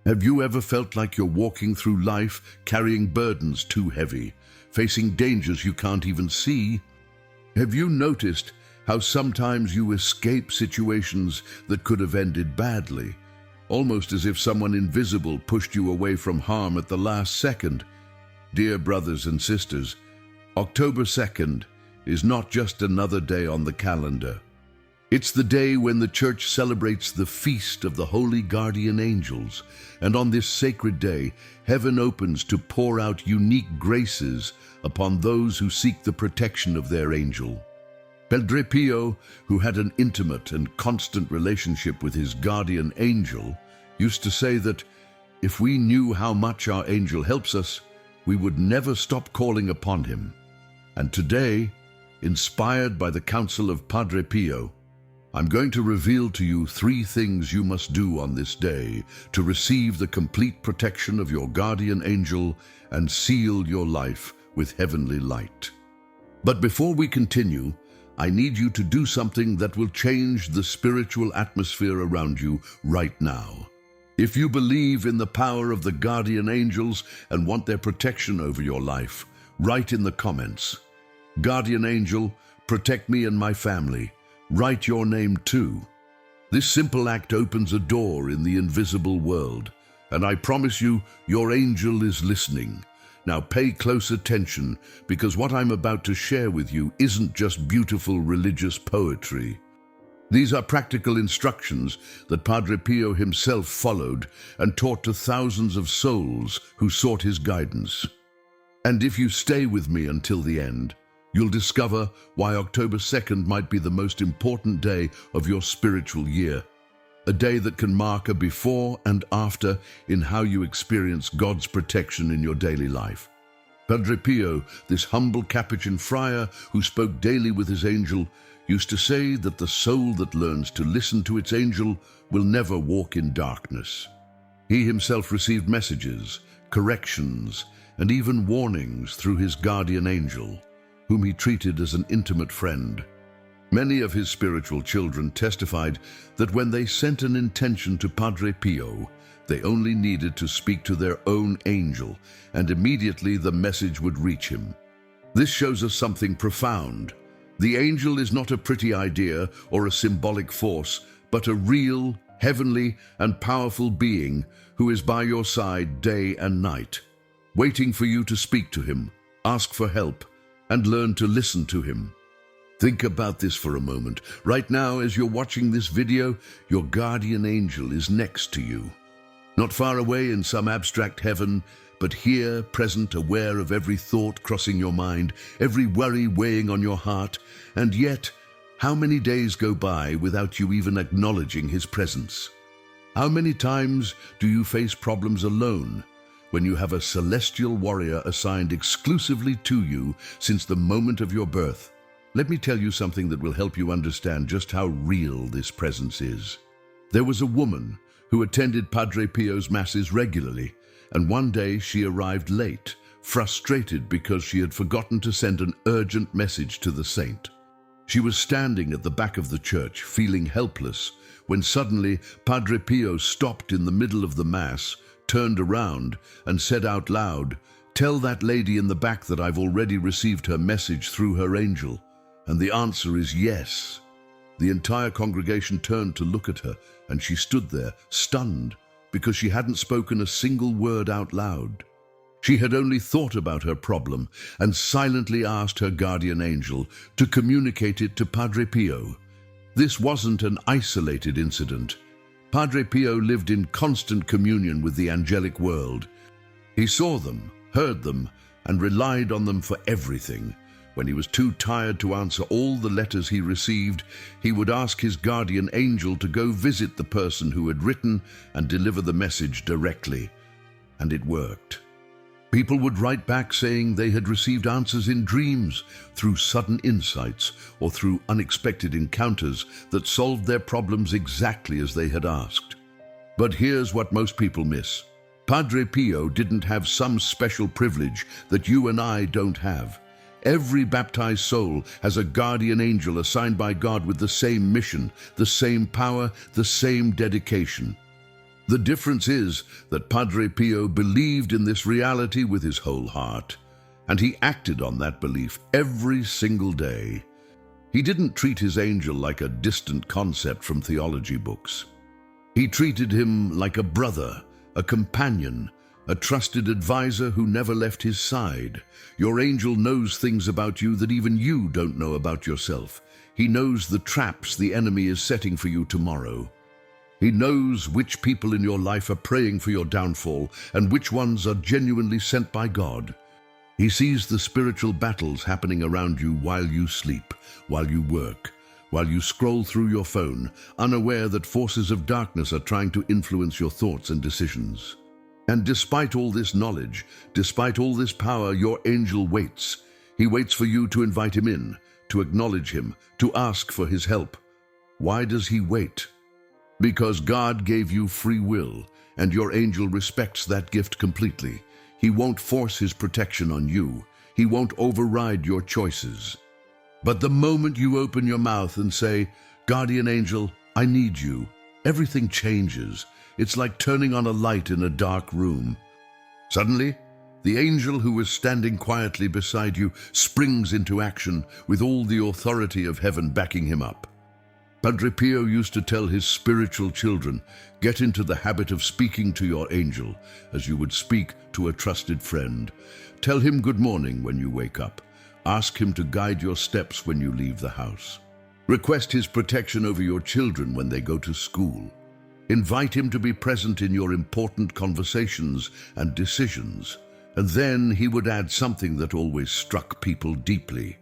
Have you ever felt like you're walking through life carrying burdens too heavy, facing dangers you can't even see? Have you noticed how sometimes you escape situations that could have ended badly, almost as if someone invisible pushed you away from harm at the last second? Dear brothers and sisters, October 2nd is not just another day on the calendar. It's the day when the Church celebrates the feast of the holy guardian angels, and on this sacred day, heaven opens to pour out unique graces upon those who seek the protection of their angel. Padre Pio, who had an intimate and constant relationship with his guardian angel, used to say that if we knew how much our angel helps us, we would never stop calling upon him. And today, inspired by the counsel of Padre Pio, I'm going to reveal to you 3 things you must do on this day to receive the complete protection of your guardian angel and seal your life with heavenly light. But before we continue, I need you to do something that will change the spiritual atmosphere around you right now. If you believe in the power of the guardian angels and want their protection over your life, write in the comments, "Guardian angel, protect me and my family." Write your name too. This simple act opens a door in the invisible world, and I promise you, your angel is listening. Now pay close attention, because what I'm about to share with you isn't just beautiful religious poetry. These are practical instructions that Padre Pio himself followed and taught to thousands of souls who sought his guidance. And if you stay with me until the end, you'll discover why October 2nd might be the most important day of your spiritual year. A day that can mark a before and after in how you experience God's protection in your daily life. Padre Pio, this humble Capuchin friar who spoke daily with his angel, used to say that the soul that learns to listen to its angel will never walk in darkness. He himself received messages, corrections, and even warnings through his guardian angel, whom he treated as an intimate friend. Many of his spiritual children testified that when they sent an intention to Padre Pio, they only needed to speak to their own angel, and immediately the message would reach him. This shows us something profound. The angel is not a pretty idea or a symbolic force, but a real, heavenly, and powerful being who is by your side day and night, waiting for you to speak to him, ask for help, and learn to listen to him. Think about this for a moment. Right now, as you're watching this video, your guardian angel is next to you. Not far away in some abstract heaven, but here, present, aware of every thought crossing your mind, every worry weighing on your heart. And yet, how many days go by without you even acknowledging his presence? How many times do you face problems alone, when you have a celestial warrior assigned exclusively to you since the moment of your birth? Let me tell you something that will help you understand just how real this presence is. There was a woman who attended Padre Pio's masses regularly, and one day she arrived late, frustrated because she had forgotten to send an urgent message to the saint. She was standing at the back of the church, feeling helpless, when suddenly Padre Pio stopped in the middle of the mass, turned around, and said out loud, "Tell that lady in the back that I've already received her message through her angel, and the answer is yes." The entire congregation turned to look at her, and she stood there, stunned, because she hadn't spoken a single word out loud. She had only thought about her problem and silently asked her guardian angel to communicate it to Padre Pio. This wasn't an isolated incident. Padre Pio lived in constant communion with the angelic world. He saw them, heard them, and relied on them for everything. When he was too tired to answer all the letters he received, he would ask his guardian angel to go visit the person who had written and deliver the message directly. And it worked. People would write back saying they had received answers in dreams, through sudden insights, or through unexpected encounters that solved their problems exactly as they had asked. But here's what most people miss. Padre Pio didn't have some special privilege that you and I don't have. Every baptized soul has a guardian angel assigned by God with the same mission, the same power, the same dedication. The difference is that Padre Pio believed in this reality with his whole heart, and he acted on that belief every single day. He didn't treat his angel like a distant concept from theology books. He treated him like a brother, a companion, a trusted advisor who never left his side. Your angel knows things about you that even you don't know about yourself. He knows the traps the enemy is setting for you tomorrow. He knows which people in your life are praying for your downfall and which ones are genuinely sent by God. He sees the spiritual battles happening around you while you sleep, while you work, while you scroll through your phone, unaware that forces of darkness are trying to influence your thoughts and decisions. And despite all this knowledge, despite all this power, your angel waits. He waits for you to invite him in, to acknowledge him, to ask for his help. Why does he wait? Because God gave you free will, and your angel respects that gift completely. He won't force his protection on you. He won't override your choices. But the moment you open your mouth and say, "Guardian angel, I need you," everything changes. It's like turning on a light in a dark room. Suddenly, the angel who is standing quietly beside you springs into action with all the authority of heaven backing him up. Padre Pio used to tell his spiritual children, get into the habit of speaking to your angel as you would speak to a trusted friend. Tell him good morning when you wake up. Ask him to guide your steps when you leave the house. Request his protection over your children when they go to school. Invite him to be present in your important conversations and decisions. And then he would add something that always struck people deeply.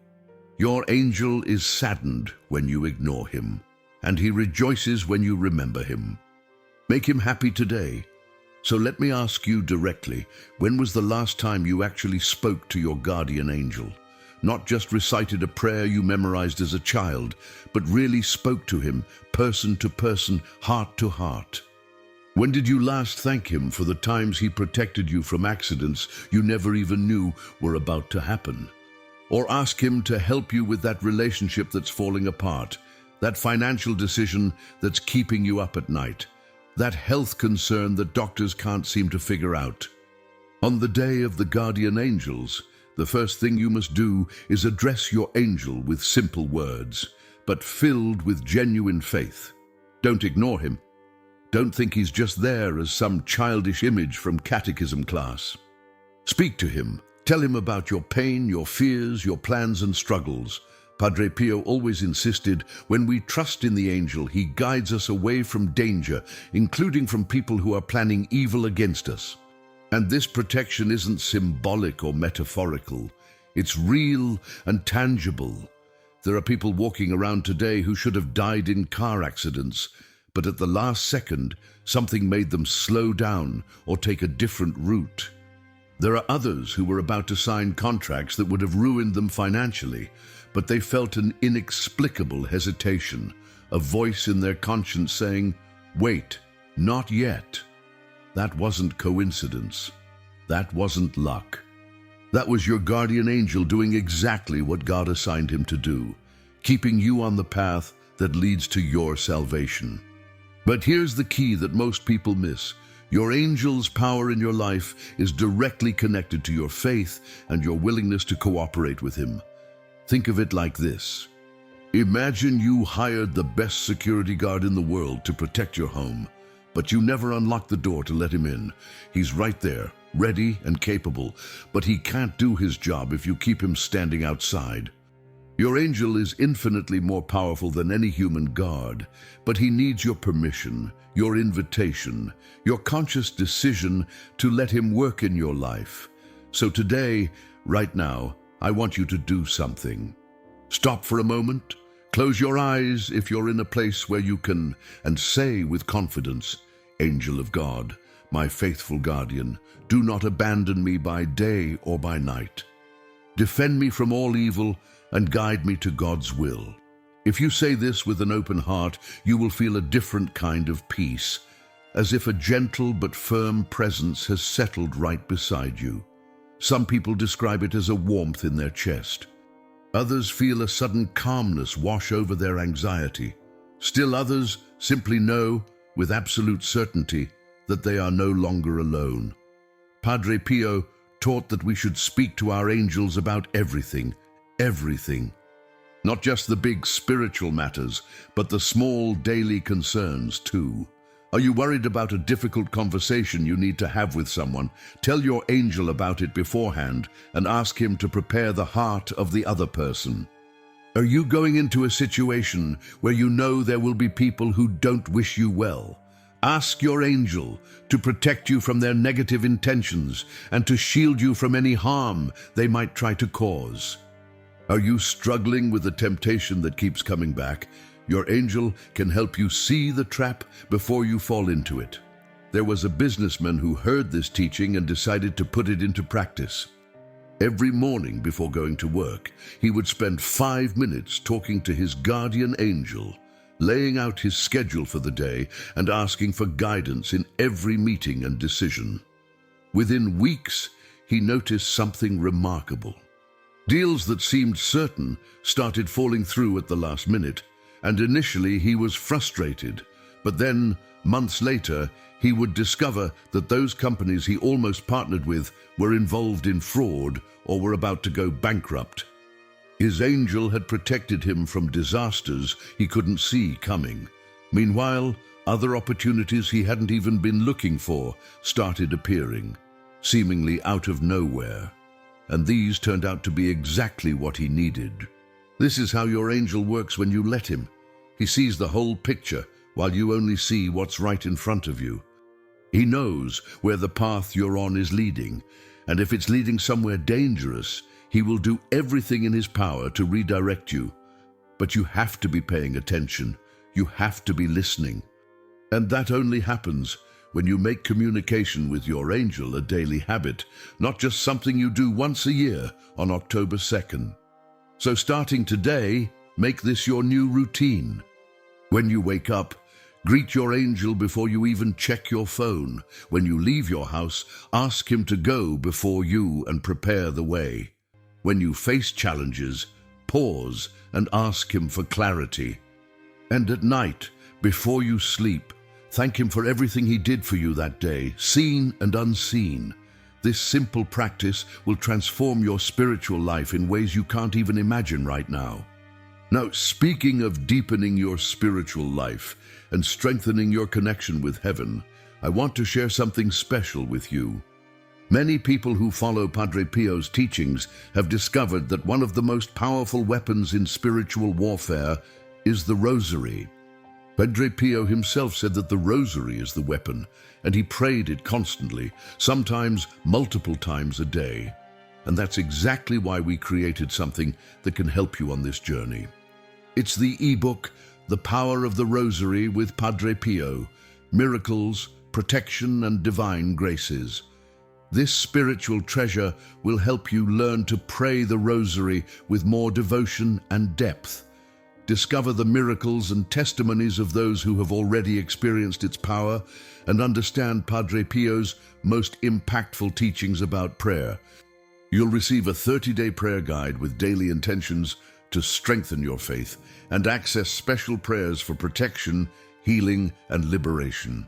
Your angel is saddened when you ignore him, and he rejoices when you remember him. Make him happy today. So let me ask you directly, when was the last time you actually spoke to your guardian angel? Not just recited a prayer you memorized as a child, but really spoke to him, person to person, heart to heart. When did you last thank him for the times he protected you from accidents you never even knew were about to happen? Or ask him to help you with that relationship that's falling apart, that financial decision that's keeping you up at night, that health concern that doctors can't seem to figure out. On the day of the guardian angels, the first thing you must do is address your angel with simple words, but filled with genuine faith. Don't ignore him. Don't think he's just there as some childish image from catechism class. Speak to him. Tell him about your pain, your fears, your plans and struggles. Padre Pio always insisted, when we trust in the angel, he guides us away from danger, including from people who are planning evil against us. And this protection isn't symbolic or metaphorical. It's real and tangible. There are people walking around today who should have died in car accidents, but at the last second, something made them slow down or take a different route. There are others who were about to sign contracts that would have ruined them financially, but they felt an inexplicable hesitation, a voice in their conscience saying, "Wait, not yet." That wasn't coincidence. That wasn't luck. That was your guardian angel doing exactly what God assigned him to do, keeping you on the path that leads to your salvation. But here's the key that most people miss. Your angel's power in your life is directly connected to your faith and your willingness to cooperate with him. Think of it like this. Imagine you hired the best security guard in the world to protect your home, but you never unlock the door to let him in. He's right there, ready and capable, but he can't do his job if you keep him standing outside. Your angel is infinitely more powerful than any human guard, but he needs your permission, your invitation, your conscious decision to let him work in your life. So today, right now, I want you to do something. Stop for a moment, close your eyes if you're in a place where you can, and say with confidence, "Angel of God, my faithful guardian, do not abandon me by day or by night. Defend me from all evil and guide me to God's will." If you say this with an open heart, you will feel a different kind of peace, as if a gentle but firm presence has settled right beside you. Some people describe it as a warmth in their chest. Others feel a sudden calmness wash over their anxiety. Still others simply know, with absolute certainty, that they are no longer alone. Padre Pio taught that we should speak to our angels about everything, everything. Not just the big spiritual matters, but the small daily concerns too. Are you worried about a difficult conversation you need to have with someone? Tell your angel about it beforehand and ask him to prepare the heart of the other person. Are you going into a situation where you know there will be people who don't wish you well? Ask your angel to protect you from their negative intentions and to shield you from any harm they might try to cause. Are you struggling with the temptation that keeps coming back? Your angel can help you see the trap before you fall into it. There was a businessman who heard this teaching and decided to put it into practice. Every morning before going to work, he would spend 5 minutes talking to his guardian angel, laying out his schedule for the day and asking for guidance in every meeting and decision. Within weeks, he noticed something remarkable. Deals that seemed certain started falling through at the last minute, and initially he was frustrated, but then, months later, he would discover that those companies he almost partnered with were involved in fraud or were about to go bankrupt. His angel had protected him from disasters he couldn't see coming. Meanwhile, other opportunities he hadn't even been looking for started appearing, seemingly out of nowhere. And these turned out to be exactly what he needed. This is how your angel works when you let him. He sees the whole picture while you only see what's right in front of you. He knows where the path you're on is leading, and if it's leading somewhere dangerous, he will do everything in his power to redirect you. But you have to be paying attention. You have to be listening. And that only happens when you make communication with your angel a daily habit, not just something you do once a year on October 2nd. So starting today, make this your new routine. When you wake up, greet your angel before you even check your phone. When you leave your house, ask him to go before you and prepare the way. When you face challenges, pause and ask him for clarity. And at night, before you sleep, thank him for everything he did for you that day, seen and unseen. This simple practice will transform your spiritual life in ways you can't even imagine right now. Now, speaking of deepening your spiritual life and strengthening your connection with heaven, I want to share something special with you. Many people who follow Padre Pio's teachings have discovered that one of the most powerful weapons in spiritual warfare is the rosary. Padre Pio himself said that the rosary is the weapon, and he prayed it constantly, sometimes multiple times a day. And that's exactly why we created something that can help you on this journey. It's the ebook, The Power of the Rosary with Padre Pio, Miracles, Protection, and Divine Graces. This spiritual treasure will help you learn to pray the rosary with more devotion and depth. Discover the miracles and testimonies of those who have already experienced its power, and understand Padre Pio's most impactful teachings about prayer. You'll receive a 30-day prayer guide with daily intentions to strengthen your faith and access special prayers for protection, healing, and liberation.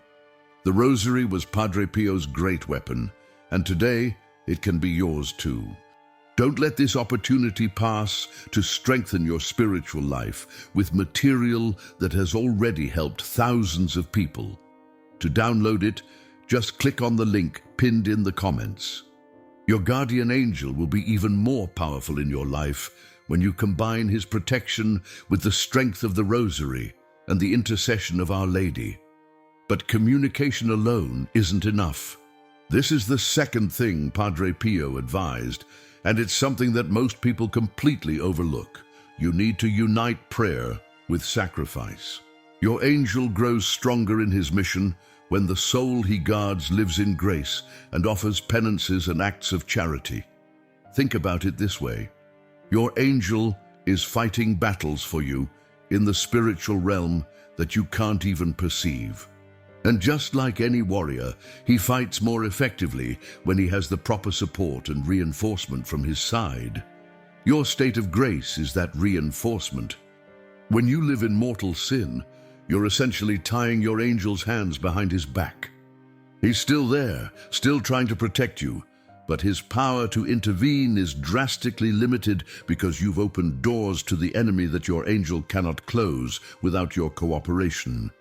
The rosary was Padre Pio's great weapon, and today it can be yours too. Don't let this opportunity pass to strengthen your spiritual life with material that has already helped thousands of people. To download it, just click on the link pinned in the comments. Your guardian angel will be even more powerful in your life when you combine his protection with the strength of the rosary and the intercession of Our Lady. But communication alone isn't enough. This is the second thing Padre Pio advised, and it's something that most people completely overlook. You need to unite prayer with sacrifice. Your angel grows stronger in his mission when the soul he guards lives in grace and offers penances and acts of charity. Think about it this way. Your angel is fighting battles for you in the spiritual realm that you can't even perceive. And just like any warrior, he fights more effectively when he has the proper support and reinforcement from his side. Your state of grace is that reinforcement. When you live in mortal sin, you're essentially tying your angel's hands behind his back. He's still there, still trying to protect you, but his power to intervene is drastically limited because you've opened doors to the enemy that your angel cannot close without your cooperation.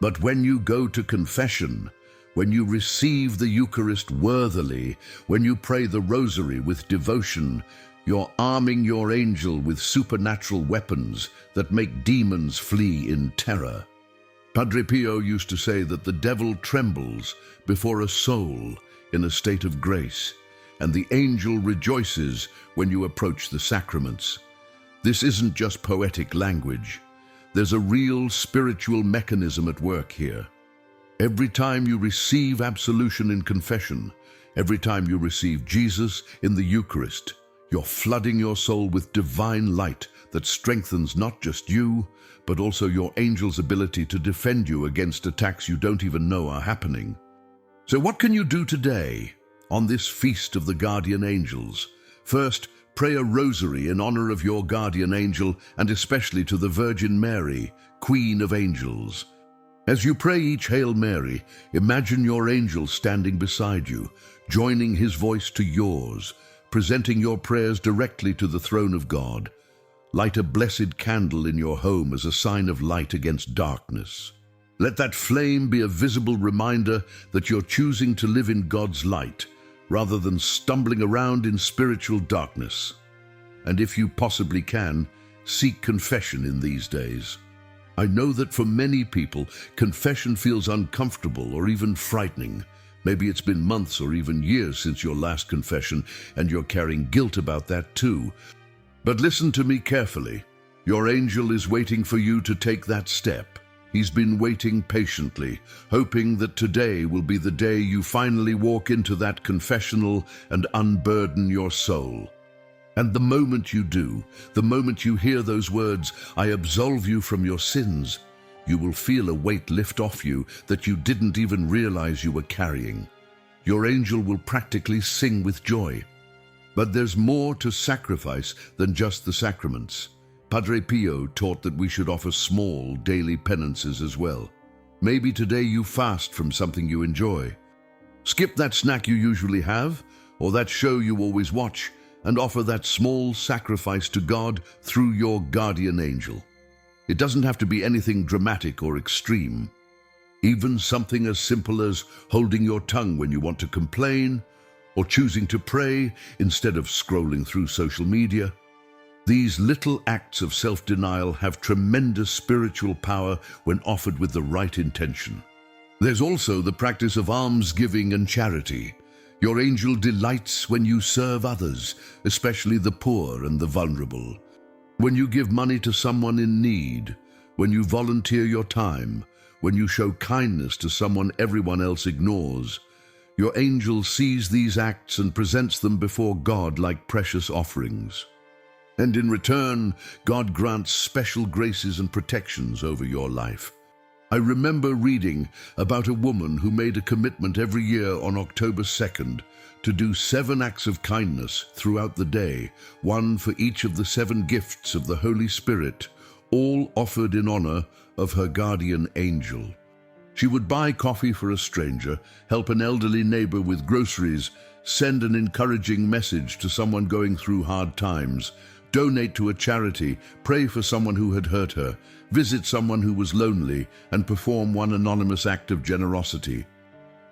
But when you go to confession, when you receive the Eucharist worthily, when you pray the rosary with devotion, you're arming your angel with supernatural weapons that make demons flee in terror. Padre Pio used to say that the devil trembles before a soul in a state of grace, and the angel rejoices when you approach the sacraments. This isn't just poetic language. There's a real spiritual mechanism at work here. Every time you receive absolution in confession, every time you receive Jesus in the Eucharist, you're flooding your soul with divine light that strengthens not just you, but also your angel's ability to defend you against attacks you don't even know are happening. So what can you do today on this feast of the guardian angels? First, pray a rosary in honor of your guardian angel and especially to the Virgin Mary, Queen of Angels. As you pray each Hail Mary, imagine your angel standing beside you, joining his voice to yours, presenting your prayers directly to the throne of God. Light a blessed candle in your home as a sign of light against darkness. Let that flame be a visible reminder that you're choosing to live in God's light, rather than stumbling around in spiritual darkness. And if you possibly can, seek confession in these days. I know that for many people, confession feels uncomfortable or even frightening. Maybe it's been months or even years since your last confession, and you're carrying guilt about that too. But listen to me carefully. Your angel is waiting for you to take that step. He's been waiting patiently, hoping that today will be the day you finally walk into that confessional and unburden your soul. And the moment you do, the moment you hear those words, "I absolve you from your sins," you will feel a weight lift off you that you didn't even realize you were carrying. Your angel will practically sing with joy. But there's more to sacrifice than just the sacraments. Padre Pio taught that we should offer small, daily penances as well. Maybe today you fast from something you enjoy. Skip that snack you usually have, or that show you always watch, and offer that small sacrifice to God through your guardian angel. It doesn't have to be anything dramatic or extreme. Even something as simple as holding your tongue when you want to complain, or choosing to pray instead of scrolling through social media. These little acts of self-denial have tremendous spiritual power when offered with the right intention. There's also the practice of almsgiving and charity. Your angel delights when you serve others, especially the poor and the vulnerable. When you give money to someone in need, when you volunteer your time, when you show kindness to someone everyone else ignores, your angel sees these acts and presents them before God like precious offerings. And in return, God grants special graces and protections over your life. I remember reading about a woman who made a commitment every year on October 2nd to do 7 acts of kindness throughout the day, one for each of the 7 gifts of the Holy Spirit, all offered in honor of her guardian angel. She would buy coffee for a stranger, help an elderly neighbor with groceries, send an encouraging message to someone going through hard times, donate to a charity, pray for someone who had hurt her, visit someone who was lonely, and perform one anonymous act of generosity.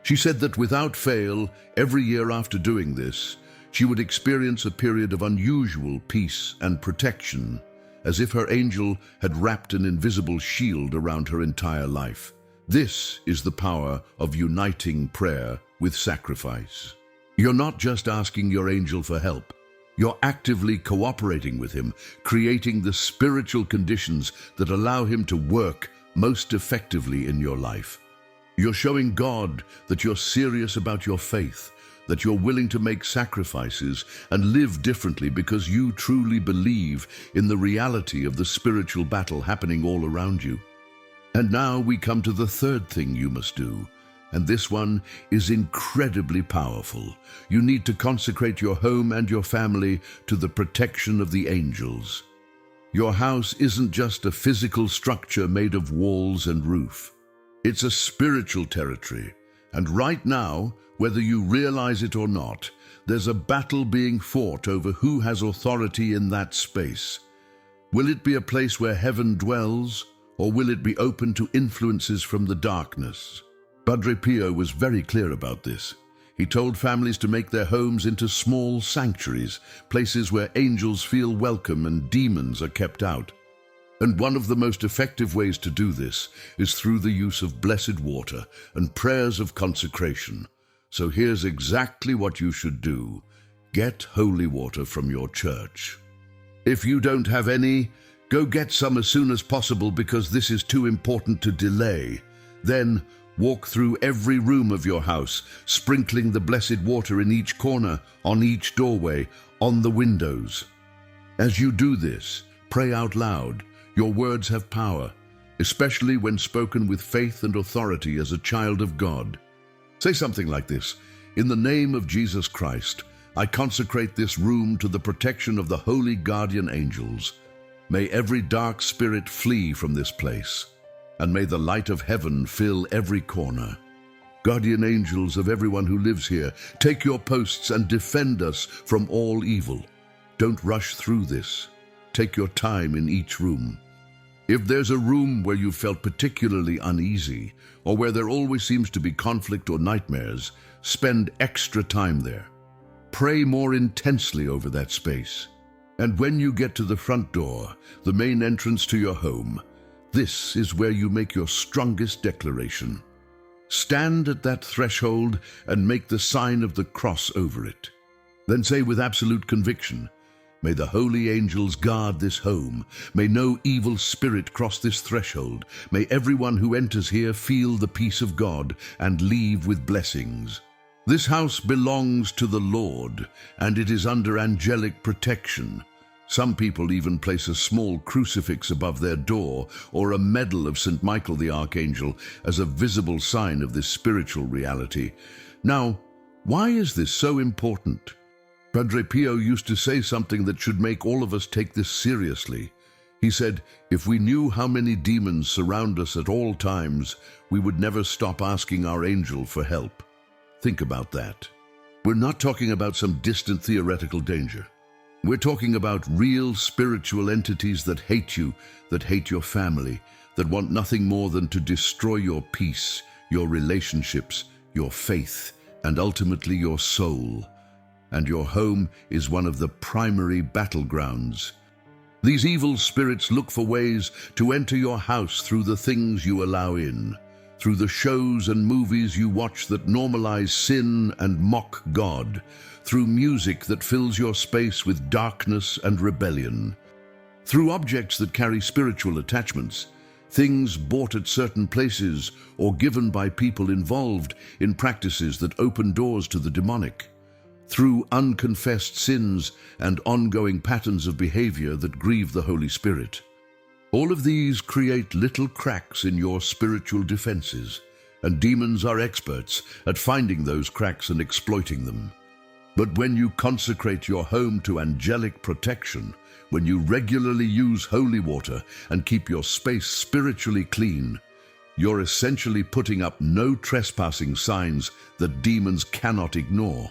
She said that without fail, every year after doing this, she would experience a period of unusual peace and protection, as if her angel had wrapped an invisible shield around her entire life. This is the power of uniting prayer with sacrifice. You're not just asking your angel for help. You're actively cooperating with him, creating the spiritual conditions that allow him to work most effectively in your life. You're showing God that you're serious about your faith, that you're willing to make sacrifices and live differently because you truly believe in the reality of the spiritual battle happening all around you. And now we come to the third thing you must do. And this one is incredibly powerful. You need to consecrate your home and your family to the protection of the angels. Your house isn't just a physical structure made of walls and roof. It's a spiritual territory, And right now, whether you realize it or not, there's a battle being fought over who has authority in that space. Will it be a place where heaven dwells, or will it be open to influences from the darkness? Padre Pio was very clear about this. He told families to make their homes into small sanctuaries, places where angels feel welcome and demons are kept out. And one of the most effective ways to do this is through the use of blessed water and prayers of consecration. So here's exactly what you should do. Get holy water from your church. If you don't have any, go get some as soon as possible because this is too important to delay. Then walk through every room of your house, sprinkling the blessed water in each corner, on each doorway, on the windows. As you do this, pray out loud. Your words have power, especially when spoken with faith and authority as a child of God. Say something like this: "In the name of Jesus Christ, I consecrate this room to the protection of the holy guardian angels. May every dark spirit flee from this place, and may the light of heaven fill every corner. Guardian angels of everyone who lives here, take your posts and defend us from all evil. Don't rush through this. Take your time in each room. If there's a room where you felt particularly uneasy, or where there always seems to be conflict or nightmares, spend extra time there. Pray more intensely over that space. And when you get to the front door, the main entrance to your home, this is where you make your strongest declaration. Stand at that threshold and make the sign of the cross over it. Then say with absolute conviction, "May the holy angels guard this home. May no evil spirit cross this threshold. May everyone who enters here feel the peace of God and leave with blessings. This house belongs to the Lord, and it is under angelic protection." Some people even place a small crucifix above their door or a medal of St. Michael the Archangel as a visible sign of this spiritual reality. Now, why is this so important? Padre Pio used to say something that should make all of us take this seriously. He said, if we knew how many demons surround us at all times, we would never stop asking our angel for help. Think about that. We're not talking about some distant theoretical danger. We're talking about real spiritual entities that hate you, that hate your family, that want nothing more than to destroy your peace, your relationships, your faith, and ultimately your soul. And your home is one of the primary battlegrounds. These evil spirits look for ways to enter your house through the things you allow in, through the shows and movies you watch that normalize sin and mock God, through music that fills your space with darkness and rebellion, through objects that carry spiritual attachments, things bought at certain places or given by people involved in practices that open doors to the demonic, through unconfessed sins and ongoing patterns of behavior that grieve the Holy Spirit. All of these create little cracks in your spiritual defenses, and demons are experts at finding those cracks and exploiting them. But when you consecrate your home to angelic protection, when you regularly use holy water and keep your space spiritually clean, you're essentially putting up no trespassing signs that demons cannot ignore.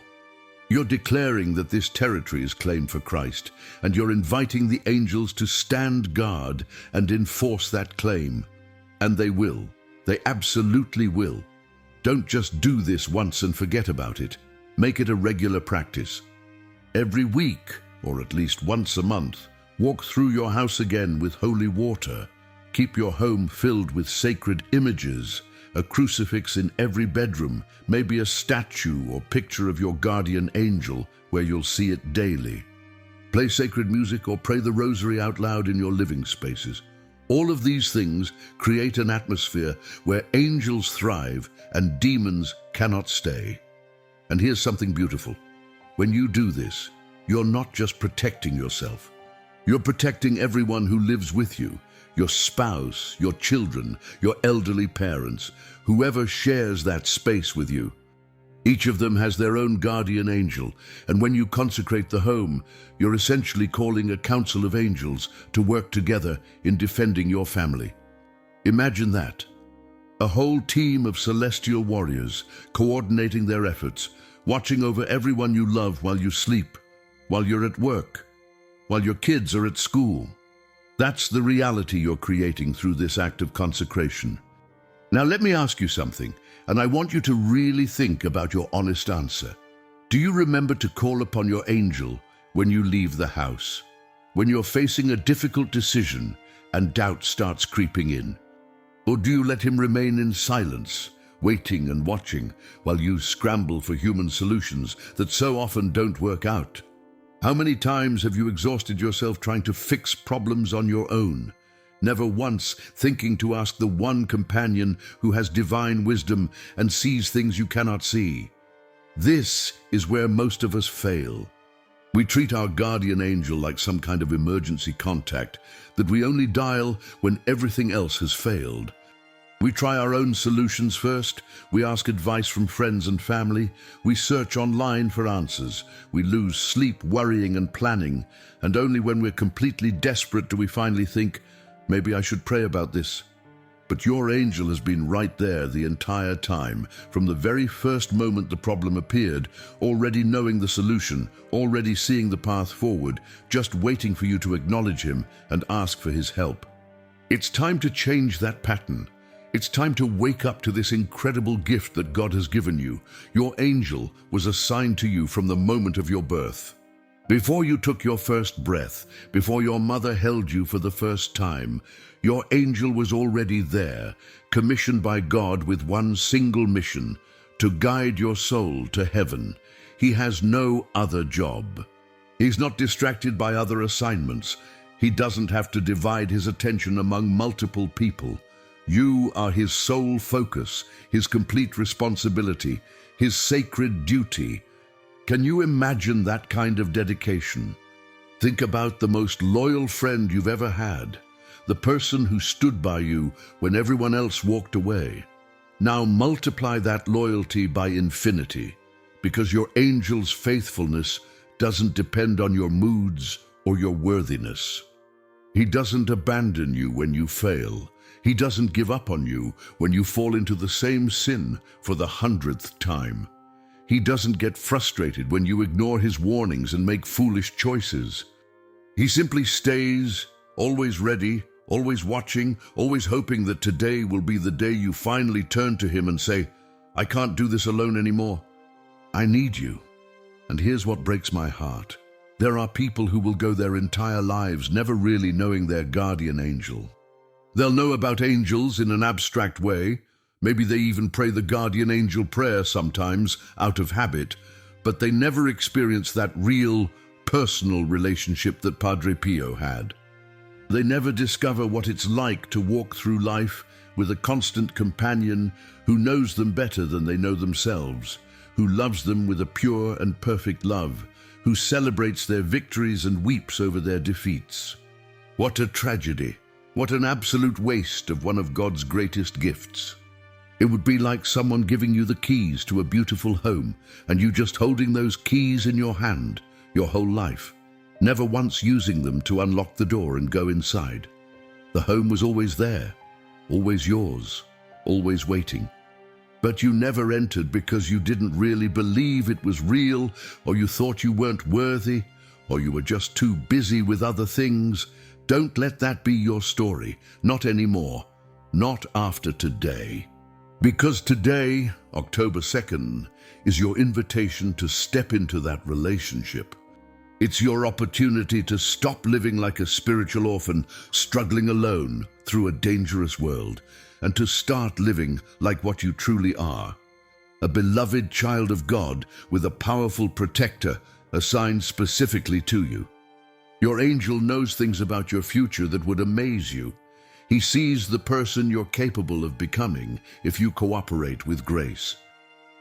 You're declaring that this territory is claimed for Christ, and you're inviting the angels to stand guard and enforce that claim. And they will. They absolutely will. Don't just do this once and forget about it. Make it a regular practice. Every week, or at least once a month, walk through your house again with holy water. Keep your home filled with sacred images, a crucifix in every bedroom, maybe a statue or picture of your guardian angel where you'll see it daily. Play sacred music or pray the rosary out loud in your living spaces. All of these things create an atmosphere where angels thrive and demons cannot stay. And here's something beautiful. When you do this, you're not just protecting yourself. You're protecting everyone who lives with you, your spouse, your children, your elderly parents, whoever shares that space with you. Each of them has their own guardian angel, and when you consecrate the home, you're essentially calling a council of angels to work together in defending your family. Imagine that. A whole team of celestial warriors coordinating their efforts, watching over everyone you love while you sleep, while you're at work, while your kids are at school. That's the reality you're creating through this act of consecration. Now let me ask you something, and I want you to really think about your honest answer. Do you remember to call upon your angel when you leave the house? When you're facing a difficult decision and doubt starts creeping in? Or do you let him remain in silence, waiting and watching while you scramble for human solutions that so often don't work out? How many times have you exhausted yourself trying to fix problems on your own, never once thinking to ask the one companion who has divine wisdom and sees things you cannot see? This is where most of us fail. We treat our guardian angel like some kind of emergency contact that we only dial when everything else has failed. We try our own solutions first, we ask advice from friends and family, we search online for answers, we lose sleep worrying and planning, and only when we're completely desperate do we finally think, maybe I should pray about this. But your angel has been right there the entire time, from the very first moment the problem appeared, already knowing the solution, already seeing the path forward, just waiting for you to acknowledge him and ask for his help. It's time to change that pattern. It's time to wake up to this incredible gift that God has given you. Your angel was assigned to you from the moment of your birth. Before you took your first breath, before your mother held you for the first time, your angel was already there, commissioned by God with one single mission, to guide your soul to heaven. He has no other job. He's not distracted by other assignments. He doesn't have to divide his attention among multiple people. You are his sole focus, his complete responsibility, his sacred duty. Can you imagine that kind of dedication? Think about the most loyal friend you've ever had, the person who stood by you when everyone else walked away. Now multiply that loyalty by infinity, because your angel's faithfulness doesn't depend on your moods or your worthiness. He doesn't abandon you when you fail. He doesn't give up on you when you fall into the same sin for the 100th time. He doesn't get frustrated when you ignore his warnings and make foolish choices. He simply stays, always ready, always watching, always hoping that today will be the day you finally turn to him and say, I can't do this alone anymore. I need you. And here's what breaks my heart. There are people who will go their entire lives never really knowing their guardian angel. They'll know about angels in an abstract way. Maybe they even pray the guardian angel prayer sometimes out of habit, but they never experience that real, personal relationship that Padre Pio had. They never discover what it's like to walk through life with a constant companion who knows them better than they know themselves, who loves them with a pure and perfect love, who celebrates their victories and weeps over their defeats. What a tragedy! What an absolute waste of one of God's greatest gifts. It would be like someone giving you the keys to a beautiful home and you just holding those keys in your hand your whole life, never once using them to unlock the door and go inside. The home was always there, always yours, always waiting. But you never entered because you didn't really believe it was real, or you thought you weren't worthy, or you were just too busy with other things. Don't let that be your story, not anymore, not after today. Because today, October 2nd, is your invitation to step into that relationship. It's your opportunity to stop living like a spiritual orphan, struggling alone through a dangerous world, and to start living like what you truly are, a beloved child of God with a powerful protector assigned specifically to you. Your angel knows things about your future that would amaze you. He sees the person you're capable of becoming if you cooperate with grace.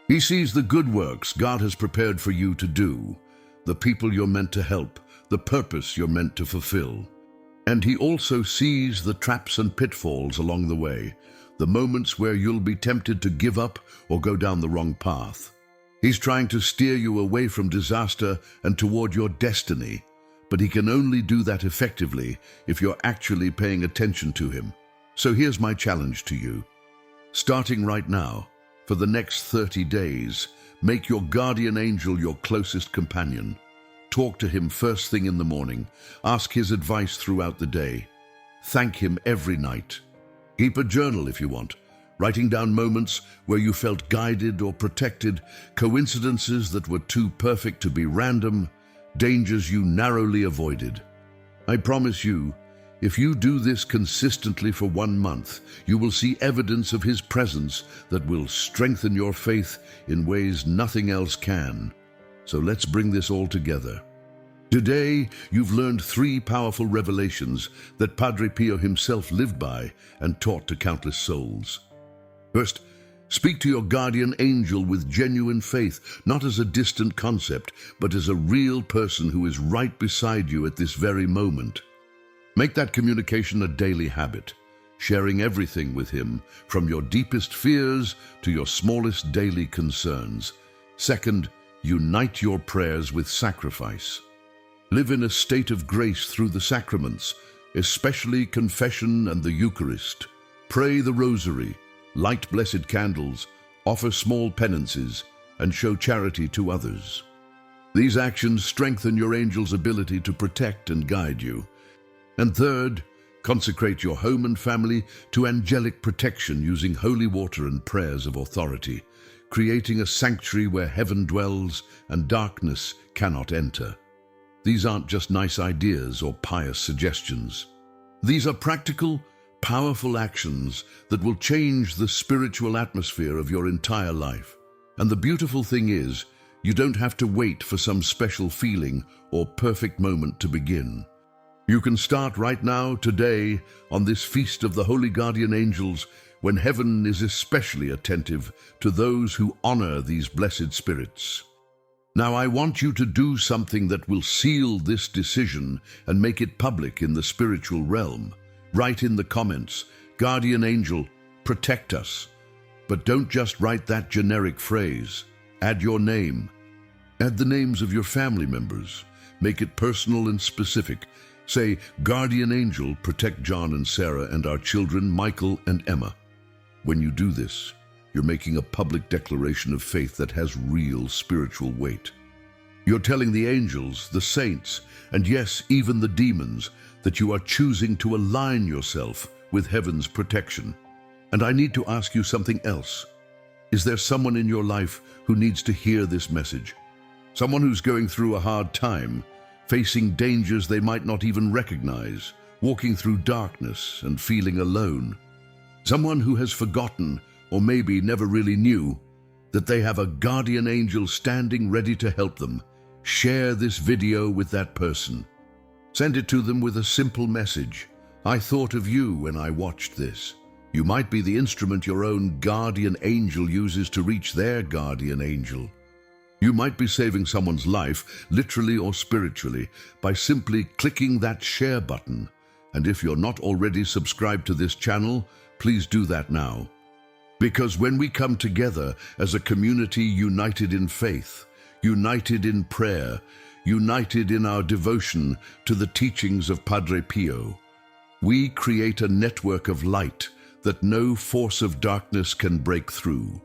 He sees the good works God has prepared for you to do, the people you're meant to help, the purpose you're meant to fulfill. And he also sees the traps and pitfalls along the way, the moments where you'll be tempted to give up or go down the wrong path. He's trying to steer you away from disaster and toward your destiny, but he can only do that effectively if you're actually paying attention to him. So here's my challenge to you. Starting right now, for the next 30 days, make your guardian angel your closest companion. Talk to him first thing in the morning. Ask his advice throughout the day. Thank him every night. Keep a journal if you want, writing down moments where you felt guided or protected, coincidences that were too perfect to be random, dangers you narrowly avoided. I promise you, if you do this consistently for 1 month, you will see evidence of his presence that will strengthen your faith in ways nothing else can. So let's bring this all together. Today, you've learned 3 powerful revelations that Padre Pio himself lived by and taught to countless souls. First, speak to your guardian angel with genuine faith, not as a distant concept, but as a real person who is right beside you at this very moment. Make that communication a daily habit, sharing everything with him, from your deepest fears to your smallest daily concerns. Second, unite your prayers with sacrifice. Live in a state of grace through the sacraments, especially confession and the Eucharist. Pray the rosary, light blessed candles, offer small penances, and show charity to others. These actions strengthen your angel's ability to protect and guide you. And third, consecrate your home and family to angelic protection using holy water and prayers of authority, creating a sanctuary where heaven dwells and darkness cannot enter. These aren't just nice ideas or pious suggestions. These are practical, powerful actions that will change the spiritual atmosphere of your entire life. And the beautiful thing is, you don't have to wait for some special feeling or perfect moment to begin. You can start right now, today, on this feast of the Holy Guardian Angels, when heaven is especially attentive to those who honor these blessed spirits. Now I want you to do something that will seal this decision and make it public in the spiritual realm. Write in the comments, "Guardian Angel, protect us." But don't just write that generic phrase. Add your name. Add the names of your family members. Make it personal and specific. Say, "Guardian Angel, protect John and Sarah and our children, Michael and Emma." When you do this, you're making a public declaration of faith that has real spiritual weight. You're telling the angels, the saints, and yes, even the demons, that you are choosing to align yourself with heaven's protection. And I need to ask you something else. Is there someone in your life who needs to hear this message? Someone who's going through a hard time, facing dangers they might not even recognize, walking through darkness and feeling alone. Someone who has forgotten, or maybe never really knew, that they have a guardian angel standing ready to help them. Share this video with that person. Send it to them with a simple message. "I thought of you when I watched this." You might be the instrument your own guardian angel uses to reach their guardian angel. You might be saving someone's life, literally or spiritually, by simply clicking that share button. And if you're not already subscribed to this channel, please do that now. Because when we come together as a community united in faith, united in prayer, united in our devotion to the teachings of Padre Pio, we create a network of light that no force of darkness can break through.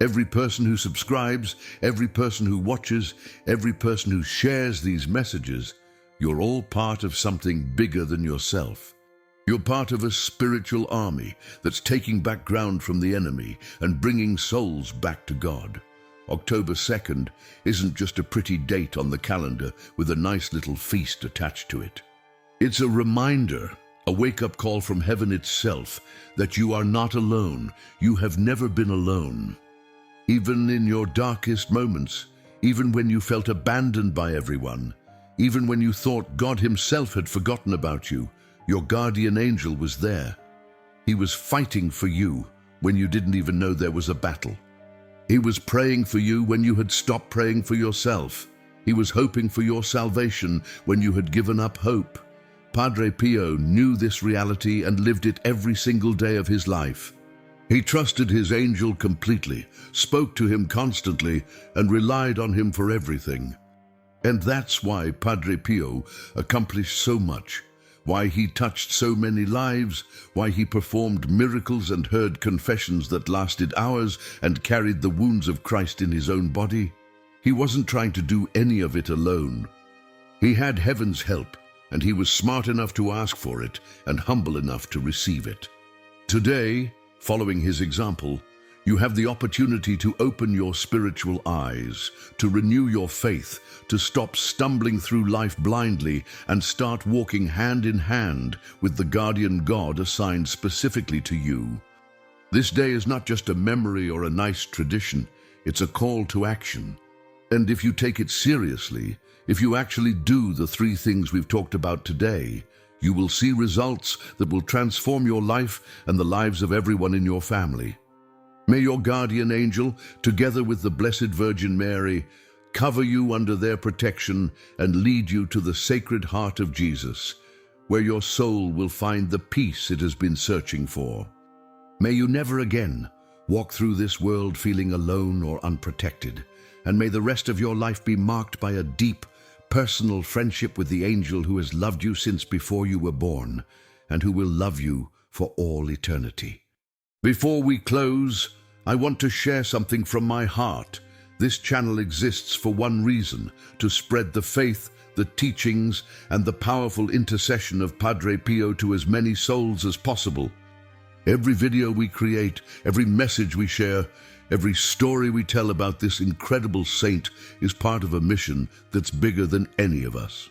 Every person who subscribes, every person who watches, every person who shares these messages, you're all part of something bigger than yourself. You're part of a spiritual army that's taking back ground from the enemy and bringing souls back to God. October 2nd isn't just a pretty date on the calendar with a nice little feast attached to it. It's a reminder, a wake-up call from heaven itself, that you are not alone. You have never been alone. Even in your darkest moments, even when you felt abandoned by everyone, even when you thought God himself had forgotten about you, your guardian angel was there. He was fighting for you when you didn't even know there was a battle. He was praying for you when you had stopped praying for yourself. He was hoping for your salvation when you had given up hope. Padre Pio knew this reality and lived it every single day of his life. He trusted his angel completely, spoke to him constantly, and relied on him for everything. And that's why Padre Pio accomplished so much. why he touched so many lives, why he performed miracles and heard confessions that lasted hours and carried the wounds of Christ in his own body. He wasn't trying to do any of it alone. He had heaven's help, and he was smart enough to ask for it and humble enough to receive it. Today, following his example, you have the opportunity to open your spiritual eyes, to renew your faith, to stop stumbling through life blindly and start walking hand in hand with the guardian God assigned specifically to you. This day is not just a memory or a nice tradition, it's a call to action. And if you take it seriously, if you actually do the 3 things we've talked about today, you will see results that will transform your life and the lives of everyone in your family. May your guardian angel, together with the Blessed Virgin Mary, cover you under their protection and lead you to the Sacred Heart of Jesus, where your soul will find the peace it has been searching for. May you never again walk through this world feeling alone or unprotected, and may the rest of your life be marked by a deep, personal friendship with the angel who has loved you since before you were born, and who will love you for all eternity. Before we close, I want to share something from my heart. This channel exists for one reason: to spread the faith, the teachings, and the powerful intercession of Padre Pio to as many souls as possible. Every video we create, every message we share, every story we tell about this incredible saint is part of a mission that's bigger than any of us.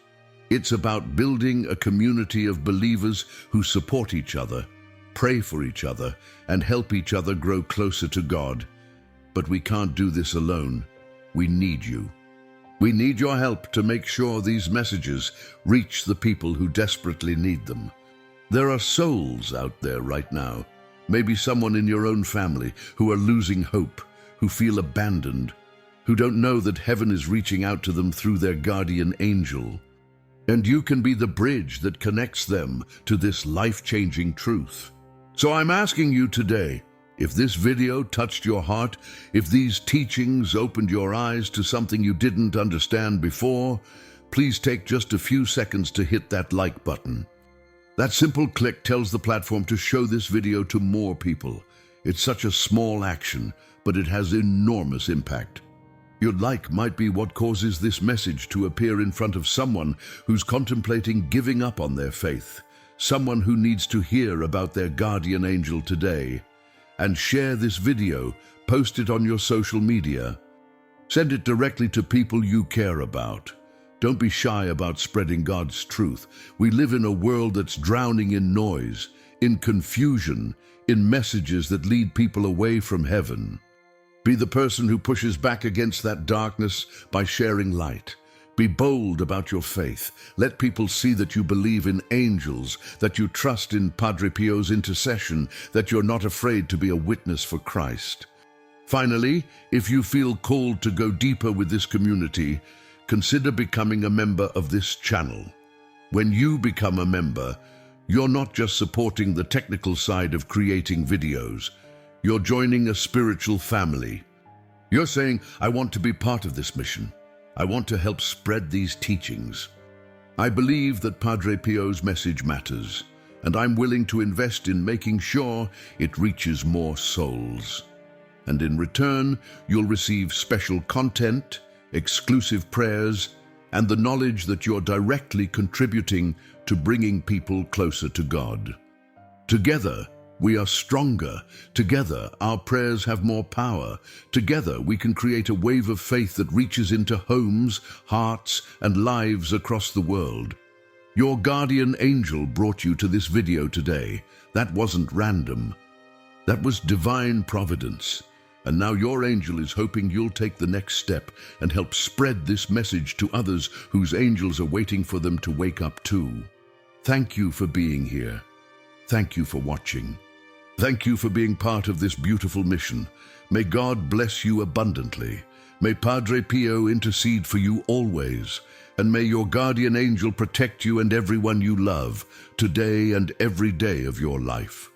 It's about building a community of believers who support each other, pray for each other, and help each other grow closer to God. But we can't do this alone. We need you. We need your help to make sure these messages reach the people who desperately need them. There are souls out there right now, maybe someone in your own family, who are losing hope, who feel abandoned, who don't know that heaven is reaching out to them through their guardian angel. And you can be the bridge that connects them to this life-changing truth. So I'm asking you today, if this video touched your heart, if these teachings opened your eyes to something you didn't understand before, please take just a few seconds to hit that like button. That simple click tells the platform to show this video to more people. It's such a small action, but it has enormous impact. Your like might be what causes this message to appear in front of someone who's contemplating giving up on their faith, someone who needs to hear about their guardian angel today. And share this video, post it on your social media. Send it directly to people you care about. Don't be shy about spreading God's truth. We live in a world that's drowning in noise, in confusion, in messages that lead people away from heaven. Be the person who pushes back against that darkness by sharing light. Be bold about your faith. Let people see that you believe in angels, that you trust in Padre Pio's intercession, that you're not afraid to be a witness for Christ. Finally, if you feel called to go deeper with this community, consider becoming a member of this channel. When you become a member, you're not just supporting the technical side of creating videos. You're joining a spiritual family. You're saying, I want to be part of this mission. I want to help spread these teachings. I believe that Padre Pio's message matters, and I'm willing to invest in making sure it reaches more souls. And in return, you'll receive special content, exclusive prayers, and the knowledge that you're directly contributing to bringing people closer to God. Together, we are stronger. Together, our prayers have more power. Together, we can create a wave of faith that reaches into homes, hearts, and lives across the world. Your guardian angel brought you to this video today. That wasn't random. That was divine providence. And now your angel is hoping you'll take the next step and help spread this message to others whose angels are waiting for them to wake up too. Thank you for being here. Thank you for watching. Thank you for being part of this beautiful mission. May God bless you abundantly. May Padre Pio intercede for you always. And may your guardian angel protect you and everyone you love, today and every day of your life.